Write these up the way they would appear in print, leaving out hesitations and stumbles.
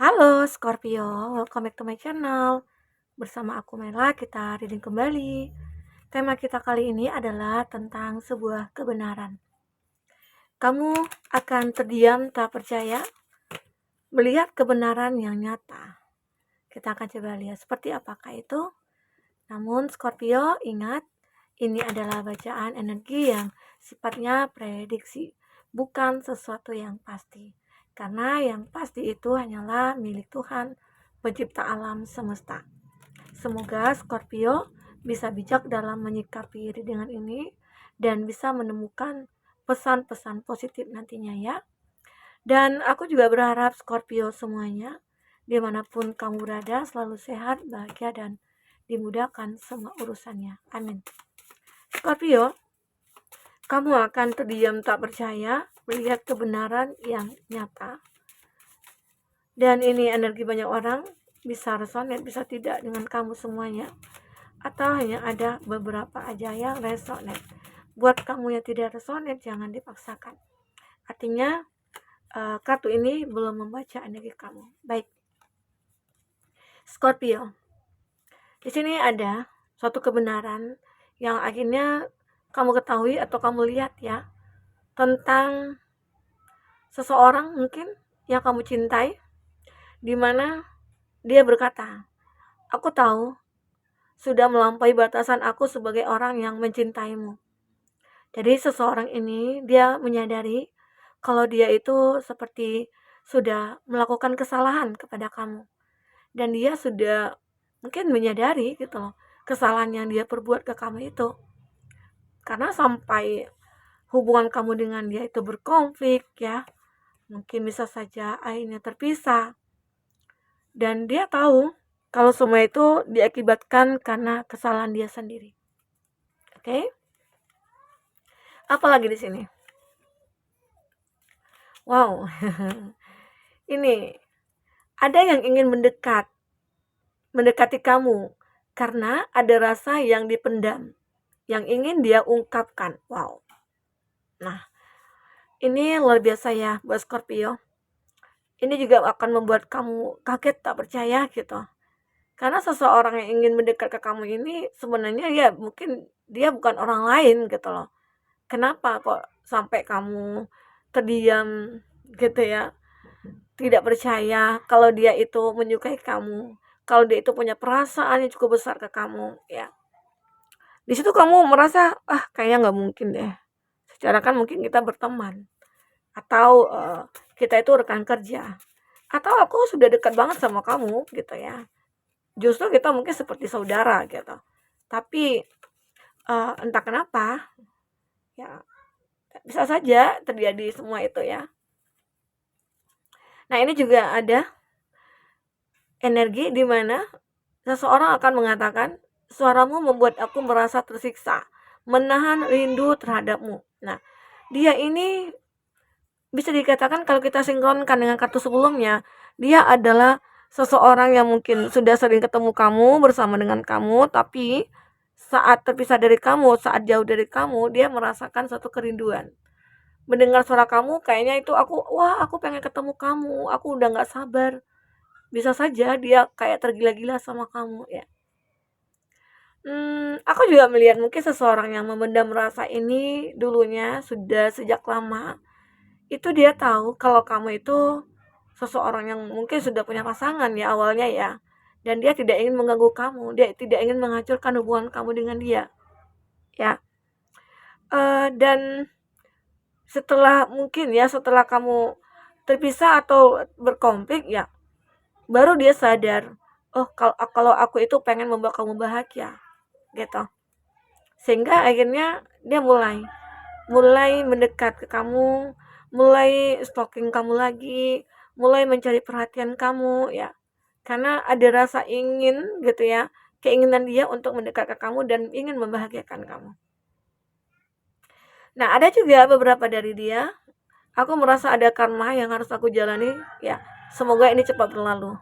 Halo Scorpio, welcome back to my channel. Bersama aku Mela, kita reading kembali. Tema kita kali ini adalah tentang sebuah kebenaran. Kamu akan terdiam tak percaya melihat kebenaran yang nyata. Kita akan coba lihat seperti apakah itu. Namun Scorpio, ingat, ini adalah bacaan energi yang sifatnya prediksi, bukan sesuatu yang pasti. Karena yang pasti itu hanyalah milik Tuhan, pencipta alam semesta. Semoga Scorpio bisa bijak dalam menyikapi readingan ini dan bisa menemukan pesan-pesan positif nantinya ya. Dan aku juga berharap Scorpio semuanya, dimanapun kamu berada, selalu sehat, bahagia, dan dimudahkan semua urusannya. Amin. Scorpio, kamu akan terdiam tak percaya melihat kebenaran yang nyata. Dan ini energi banyak orang, bisa resonate, bisa tidak dengan kamu semuanya. Atau hanya ada beberapa aja yang resonate. Buat kamu yang tidak resonate, jangan dipaksakan. Artinya, kartu ini belum membaca energi kamu. Baik. Scorpio, di sini ada suatu kebenaran yang akhirnya kamu ketahui atau kamu lihat ya, tentang seseorang mungkin yang kamu cintai, di mana dia berkata, aku tahu sudah melampaui batasan aku sebagai orang yang mencintaimu. Jadi seseorang ini dia menyadari kalau dia itu seperti sudah melakukan kesalahan kepada kamu. Dan dia sudah mungkin menyadari gitu loh, kesalahan yang dia perbuat ke kamu itu. Karena sampai hubungan kamu dengan dia itu berkonflik ya. Mungkin bisa saja akhirnya terpisah. Dan dia tahu kalau semua itu diakibatkan karena kesalahan dia sendiri. Oke? Apalagi di sini? Wow. Ini ada yang ingin mendekati kamu karena ada rasa yang dipendam, yang ingin dia ungkapkan. Wow. Nah, ini luar biasa ya buat Scorpio. Ini juga akan membuat kamu kaget tak percaya gitu. Karena seseorang yang ingin mendekat ke kamu ini sebenarnya ya mungkin dia bukan orang lain gitu loh. Kenapa kok sampai kamu terdiam gitu ya? Tidak percaya kalau dia itu menyukai kamu, kalau dia itu punya perasaan yang cukup besar ke kamu ya. Di situ kamu merasa kayaknya nggak mungkin deh. Secara kan mungkin kita berteman atau kita itu rekan kerja atau aku sudah dekat banget sama kamu gitu ya. Justru kita mungkin seperti saudara gitu. Tapi entah kenapa ya bisa saja terjadi semua itu ya. Nah, ini juga ada energi di mana seseorang akan mengatakan, suaramu membuat aku merasa tersiksa, menahan rindu terhadapmu. Nah, dia ini bisa dikatakan kalau kita sinkronkan dengan kartu sebelumnya, dia adalah seseorang yang mungkin sudah sering ketemu kamu, bersama dengan kamu, tapi saat terpisah dari kamu, saat jauh dari kamu, dia merasakan suatu kerinduan. Mendengar suara kamu, kayaknya itu aku pengen ketemu kamu, aku udah gak sabar. Bisa saja dia kayak tergila-gila sama kamu ya. Aku juga melihat mungkin seseorang yang memendam rasa ini dulunya sudah sejak lama. Itu dia tahu kalau kamu itu seseorang yang mungkin sudah punya pasangan ya awalnya ya. Dan dia tidak ingin mengganggu kamu, dia tidak ingin menghancurkan hubungan kamu dengan dia. Ya. Dan setelah kamu terpisah atau berkonflik ya, baru dia sadar, oh kalau aku itu pengen membuat kamu bahagia gitu. Sehingga akhirnya dia mulai mendekat ke kamu, mulai stalking kamu lagi, mulai mencari perhatian kamu ya. Karena ada rasa ingin gitu ya, keinginan dia untuk mendekat ke kamu dan ingin membahagiakan kamu. Nah, ada juga beberapa dari dia, aku merasa ada karma yang harus aku jalani ya. Semoga ini cepat berlalu.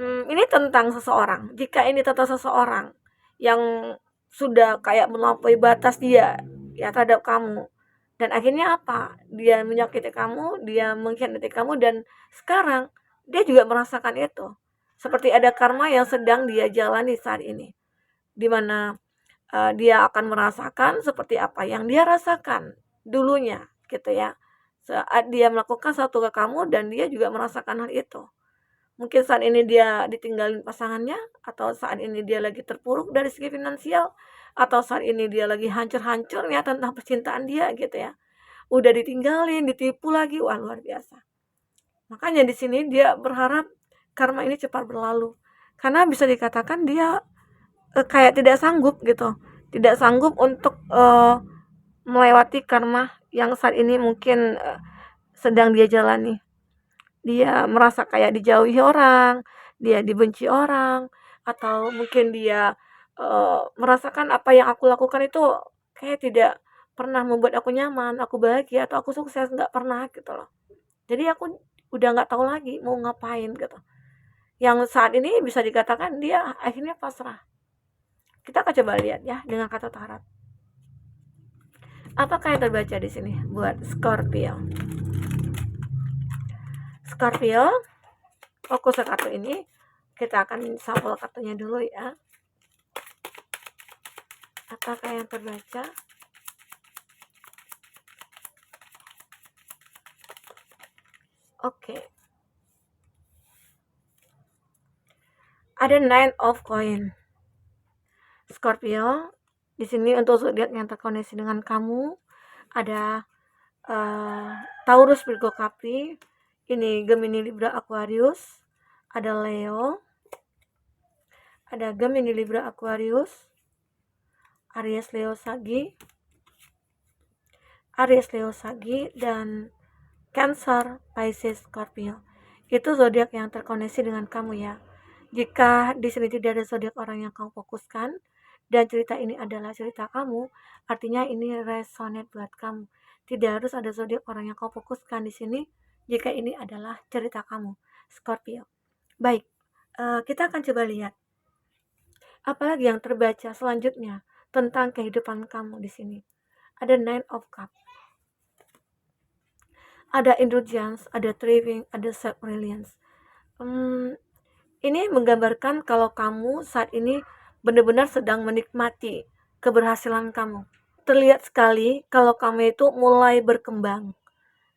Ini tentang seseorang. Jika ini tentang seseorang yang sudah kayak melampaui batas dia ya terhadap kamu, dan akhirnya apa? Dia menyakiti kamu, dia mengkhianati kamu, dan sekarang dia juga merasakan itu. Seperti ada karma yang sedang dia jalani saat ini, di mana dia akan merasakan seperti apa yang dia rasakan dulunya gitu ya. Saat dia melakukan satu ke kamu dan dia juga merasakan hal itu. Mungkin saat ini dia ditinggalin pasangannya, atau saat ini dia lagi terpuruk dari segi finansial, atau saat ini dia lagi hancur-hancurnya tentang percintaan dia gitu ya. Udah ditinggalin, ditipu lagi, wah luar biasa. Makanya di sini dia berharap karma ini cepat berlalu. Karena bisa dikatakan dia kayak tidak sanggup gitu. Tidak sanggup untuk melewati karma yang saat ini mungkin sedang dia jalani. Dia merasa kayak dijauhi orang, dia dibenci orang, atau mungkin dia merasakan apa yang aku lakukan itu kayak tidak pernah membuat aku nyaman, aku bahagia, atau aku sukses, nggak pernah gitu loh. Jadi aku udah nggak tahu lagi mau ngapain gitu. Yang saat ini bisa dikatakan dia akhirnya pasrah. Kita akan coba lihat ya dengan kata tarot. Apakah yang terbaca di sini buat Scorpio? Scorpio, fokus ke kartu ini. Kita akan sampel kartunya dulu ya. Apakah yang terbaca? Oke. Ada Nine of Coin. Scorpio, di sini untuk zodiak yang terkoneksi dengan kamu ada Taurus, Virgo, Capri. Ini Gemini, Libra, Aquarius. Ada Leo. Ada Gemini, Libra, Aquarius. Aries, Leo, Sagi. Aries, Leo, Sagi, dan Cancer, Pisces, Scorpio. Itu zodiak yang terkoneksi dengan kamu ya. Jika di sini tidak ada zodiak orang yang kamu fokuskan dan cerita ini adalah cerita kamu, artinya ini resonate buat kamu. Tidak harus ada zodiak orang yang kamu fokuskan di sini jika ini adalah cerita kamu, Scorpio. Baik, kita akan coba lihat apalagi yang terbaca selanjutnya tentang kehidupan kamu di sini. Ada Nine of Cups. Ada indulgence, ada thriving, ada self-reliance. Ini menggambarkan kalau kamu saat ini benar-benar sedang menikmati keberhasilan kamu. Terlihat sekali kalau kamu itu mulai berkembang.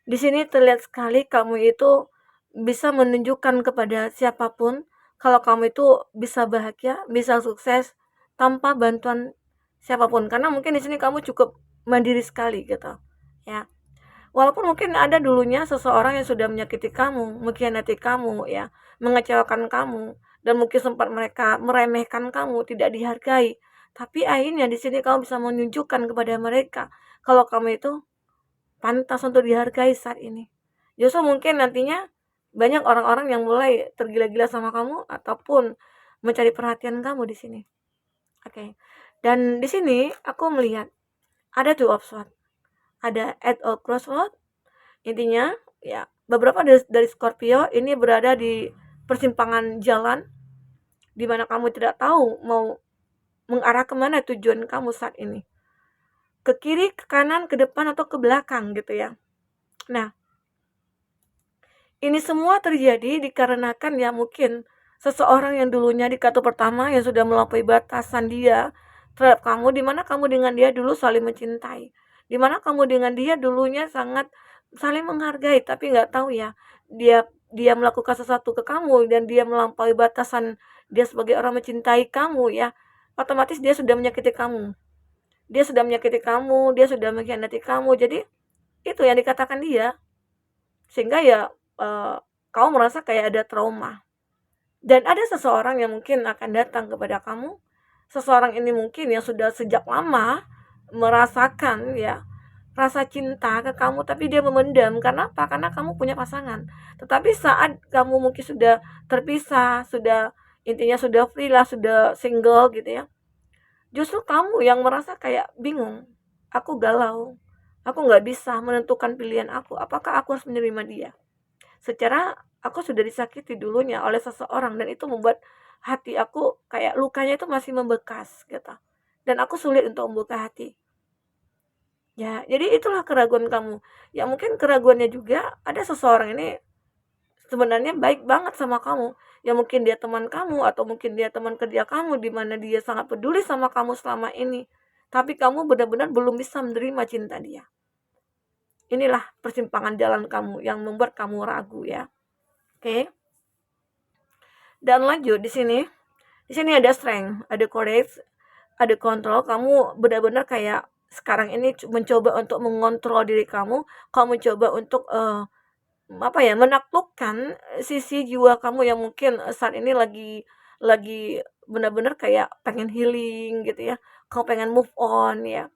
Di sini terlihat sekali kamu itu bisa menunjukkan kepada siapapun kalau kamu itu bisa bahagia, bisa sukses tanpa bantuan siapapun. Karena mungkin di sini kamu cukup mandiri sekali gitu, ya. Walaupun mungkin ada dulunya seseorang yang sudah menyakiti kamu, mengkhianati kamu ya, mengecewakan kamu, dan mungkin sempat mereka meremehkan kamu, tidak dihargai. Tapi akhirnya di sini kamu bisa menunjukkan kepada mereka kalau kamu itu pantas untuk dihargai saat ini. Justru mungkin nantinya banyak orang-orang yang mulai tergila-gila sama kamu ataupun mencari perhatian kamu di sini. Oke. Dan di sini aku melihat ada two of swords. Ada at a crossroad. Intinya ya beberapa dari Scorpio ini berada di persimpangan jalan di mana kamu tidak tahu mau mengarah kemana tujuan kamu saat ini, ke kiri, ke kanan, ke depan, atau ke belakang gitu ya. Nah, ini semua terjadi dikarenakan ya mungkin seseorang yang dulunya di kartu pertama yang sudah melampaui batasan dia terhadap kamu, di mana kamu dengan dia dulu saling mencintai, di mana kamu dengan dia dulunya sangat saling menghargai, tapi nggak tahu ya dia melakukan sesuatu ke kamu dan dia melampaui batasan dia sebagai orang mencintai kamu ya, otomatis dia sudah menyakiti kamu, dia sudah mengkhianati kamu. Jadi itu yang dikatakan dia, sehingga ya kamu merasa kayak ada trauma. Dan ada seseorang yang mungkin akan datang kepada kamu. Seseorang ini mungkin yang sudah sejak lama merasakan ya rasa cinta ke kamu, tapi dia memendam. Karena apa? Karena kamu punya pasangan. Tetapi saat kamu mungkin sudah terpisah, sudah intinya sudah free lah, sudah single gitu ya, justru kamu yang merasa kayak bingung. Aku galau, aku nggak bisa menentukan pilihan aku, apakah aku harus menerima dia. Secara aku sudah disakiti dulunya oleh seseorang dan itu membuat hati aku kayak lukanya itu masih membekas gitu. Dan aku sulit untuk membuka hati. Ya, jadi itulah keraguan kamu. Ya mungkin keraguannya juga ada seseorang ini sebenarnya baik banget sama kamu. Ya mungkin dia teman kamu atau mungkin dia teman kerja kamu di mana dia sangat peduli sama kamu selama ini. Tapi kamu benar-benar belum bisa menerima cinta dia. Inilah persimpangan jalan kamu yang membuat kamu ragu ya. Oke. Dan lanjut di sini. Di sini ada strength, ada courage, ada kontrol. Kamu benar-benar kayak sekarang ini mencoba untuk mengontrol diri kamu. Kamu mencoba untuk menaklukkan sisi jiwa kamu yang mungkin saat ini lagi benar-benar kayak pengen healing gitu ya. Kamu pengen move on ya.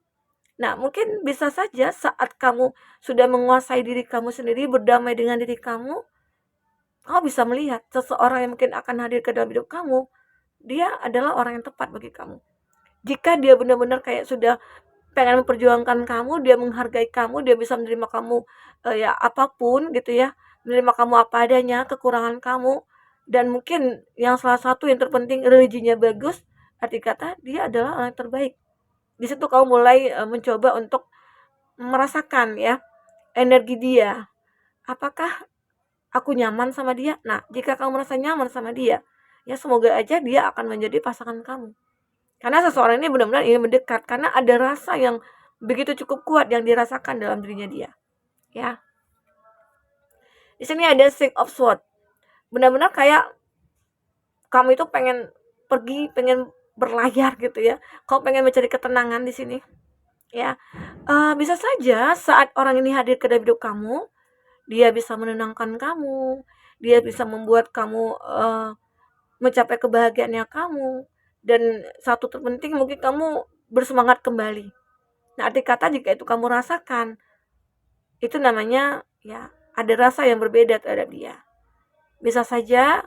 Nah, mungkin bisa saja saat kamu sudah menguasai diri kamu sendiri, berdamai dengan diri kamu bisa melihat seseorang yang mungkin akan hadir ke dalam hidup kamu, dia adalah orang yang tepat bagi kamu. Jika dia benar-benar kayak sudah pengen memperjuangkan kamu, dia menghargai kamu, dia bisa menerima kamu ya apapun gitu ya, menerima kamu apa adanya, kekurangan kamu, dan mungkin yang salah satu yang terpenting religinya bagus, arti kata dia adalah orang yang terbaik. Di situ kamu mulai mencoba untuk merasakan ya energi dia. Apakah aku nyaman sama dia? Nah, jika kamu merasa nyaman sama dia, ya semoga aja dia akan menjadi pasangan kamu. Karena seseorang ini benar-benar ingin mendekat karena ada rasa yang begitu cukup kuat yang dirasakan dalam dirinya dia. Ya. Di sini ada Six of Swords. Benar-benar kayak kamu itu pengen pergi, pengen berlayar gitu ya. Kamu pengen mencari ketenangan di sini. Ya. Bisa saja saat orang ini hadir ke dalam hidup kamu, dia bisa menenangkan kamu, dia bisa membuat kamu mencapai kebahagiaannya kamu, dan satu terpenting mungkin kamu bersemangat kembali. Nah, arti kata jika itu kamu rasakan, itu namanya ya ada rasa yang berbeda terhadap dia. Bisa saja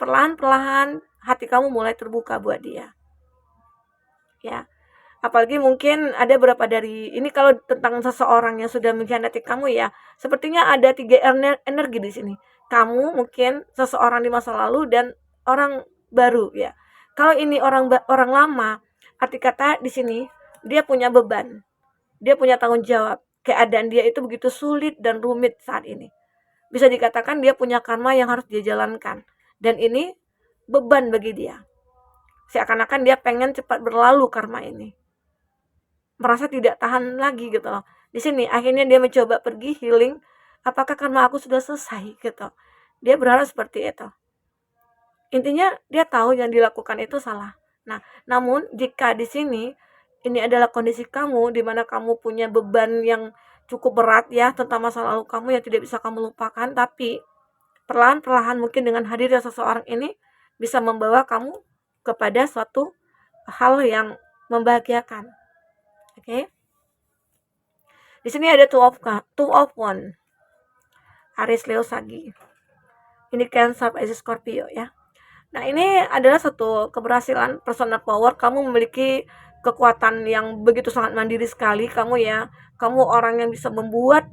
perlahan-perlahan hati kamu mulai terbuka buat dia. Ya. Apalagi mungkin ada beberapa dari ini kalau tentang seseorang yang sudah mengkhianati kamu ya, sepertinya ada 3 energi di sini. Kamu mungkin seseorang di masa lalu dan orang baru ya. Kalau ini orang lama, arti kata di sini dia punya beban. Dia punya tanggung jawab. Keadaan dia itu begitu sulit dan rumit saat ini. Bisa dikatakan dia punya karma yang harus dia jalankan. Dan ini beban bagi dia. Seakan-akan dia pengen cepat berlalu karma ini. Merasa tidak tahan lagi gitu loh. Di sini akhirnya dia mencoba pergi healing. Apakah karma aku sudah selesai gitu. Dia berharap seperti itu. Intinya dia tahu yang dilakukan itu salah. Nah, namun jika di sini ini adalah kondisi kamu di mana kamu punya beban yang cukup berat ya tentang masa lalu kamu yang tidak bisa kamu lupakan, tapi perlahan-perlahan mungkin dengan hadirnya seseorang ini bisa membawa kamu kepada suatu hal yang membahagiakan. Oke. Di sini ada two of one. Aries, Leo, Sagi. Ini Cancer, Pisces, Scorpio ya. Nah, ini adalah satu keberhasilan personal power. Kamu memiliki kekuatan yang begitu sangat mandiri sekali kamu ya. Kamu orang yang bisa membuat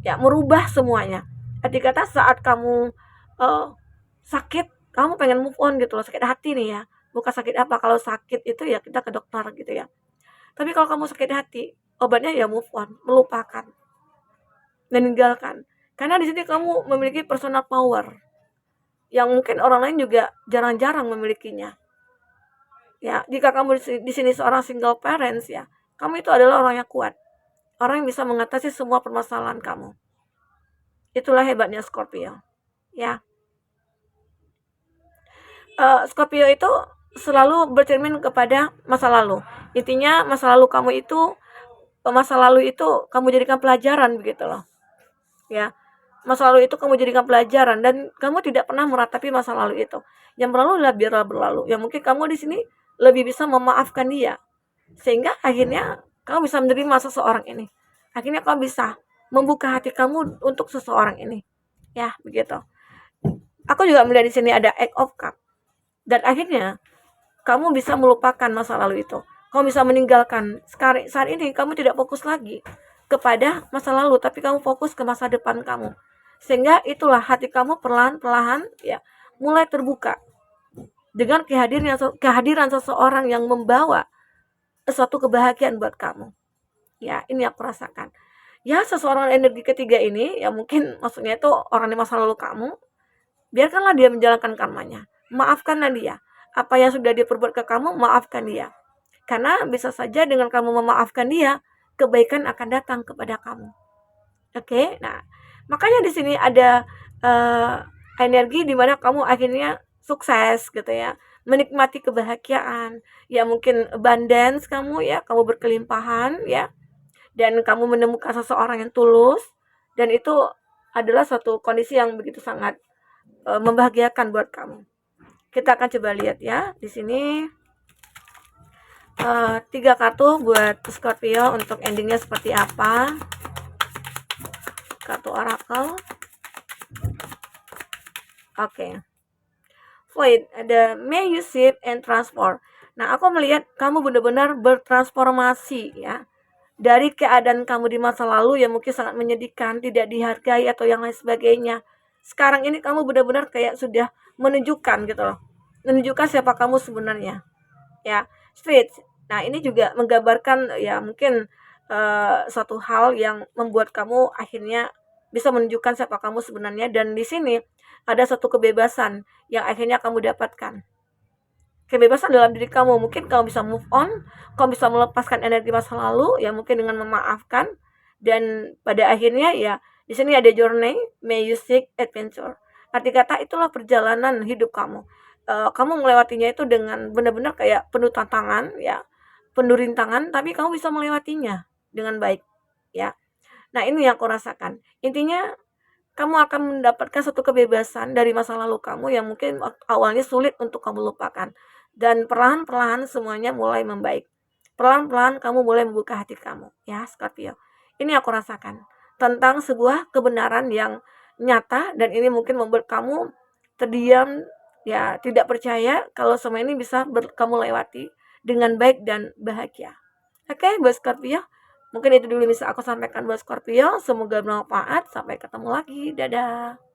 ya merubah semuanya. Arti kata saat kamu sakit, kamu pengen move on gitu loh, sakit hati nih ya. Bukan sakit apa, kalau sakit itu ya kita ke dokter gitu ya. Tapi kalau kamu sakit hati, obatnya ya move on, melupakan, meninggalkan. Karena di sini kamu memiliki personal power yang mungkin orang lain juga jarang-jarang memilikinya. Ya, jika kamu di sini seorang single parents ya, kamu itu adalah orang yang kuat. Orang yang bisa mengatasi semua permasalahan kamu. Itulah hebatnya Scorpio. Ya. Scorpio itu selalu bercermin kepada masa lalu. Intinya masa lalu kamu itu kamu jadikan pelajaran begitu loh. Ya. Masa lalu itu kamu jadikan pelajaran dan kamu tidak pernah meratapi masa lalu itu. Yang berlalu adalah biarlah berlalu. Ya mungkin kamu di sini lebih bisa memaafkan dia. Sehingga akhirnya kamu bisa menerima seseorang ini. Akhirnya kamu bisa membuka hati kamu untuk seseorang ini. Ya, begitu. Aku juga melihat di sini ada Eight of Cups. Dan akhirnya kamu bisa melupakan masa lalu itu. Kamu bisa meninggalkan. Saat ini kamu tidak fokus lagi kepada masa lalu, tapi kamu fokus ke masa depan kamu. Sehingga itulah hati kamu perlahan-lahan ya mulai terbuka dengan kehadiran seseorang yang membawa suatu kebahagiaan buat kamu. Ya, ini aku rasakan. Ya, seseorang energi ketiga ini ya mungkin maksudnya itu orang di masa lalu kamu biarkanlah dia menjalankan karmanya. Maafkanlah dia. Apa yang sudah dia perbuat ke kamu, maafkan dia. Karena bisa saja dengan kamu memaafkan dia, kebaikan akan datang kepada kamu. Oke, nah makanya di sini ada energi di mana kamu akhirnya sukses gitu ya, menikmati kebahagiaan, ya mungkin abundance kamu ya, kamu berkelimpahan ya, dan kamu menemukan seseorang yang tulus, dan itu adalah suatu kondisi yang begitu sangat membahagiakan buat kamu. Kita akan coba lihat ya di sini 3 kartu buat Scorpio untuk endingnya seperti apa. Kartu oracle. Oke. Void, ada may you shift and transform. Nah, aku melihat kamu benar-benar bertransformasi ya. Dari keadaan kamu di masa lalu yang mungkin sangat menyedihkan, tidak dihargai atau yang lain sebagainya. Sekarang ini kamu benar-benar kayak sudah menunjukkan gitu loh. Menunjukkan siapa kamu sebenarnya. Ya, straight. Nah, ini juga menggambarkan ya mungkin suatu hal yang membuat kamu akhirnya bisa menunjukkan siapa kamu sebenarnya, dan di sini ada satu kebebasan yang akhirnya kamu dapatkan. Kebebasan dalam diri kamu, mungkin kamu bisa move on, kamu bisa melepaskan energi masa lalu ya mungkin dengan memaafkan, dan pada akhirnya ya di sini ada journey, may you seek adventure. Arti kata itulah perjalanan hidup kamu. Kamu melewatinya itu dengan benar-benar kayak penuh tantangan ya, penuh rintangan, tapi kamu bisa melewatinya dengan baik ya. Nah, ini yang aku rasakan. Intinya kamu akan mendapatkan satu kebebasan dari masa lalu kamu yang mungkin awalnya sulit untuk kamu lupakan. Dan perlahan-perlahan semuanya mulai membaik. Perlahan-perlahan kamu mulai membuka hati kamu, ya Scorpio. Ini aku rasakan tentang sebuah kebenaran yang nyata, dan ini mungkin membuat kamu terdiam, ya tidak percaya kalau semua ini bisa kamu lewati dengan baik dan bahagia. Oke, buat Scorpio, mungkin itu dulu bisa aku sampaikan buat Scorpio. Semoga bermanfaat. Sampai ketemu lagi. Dadah.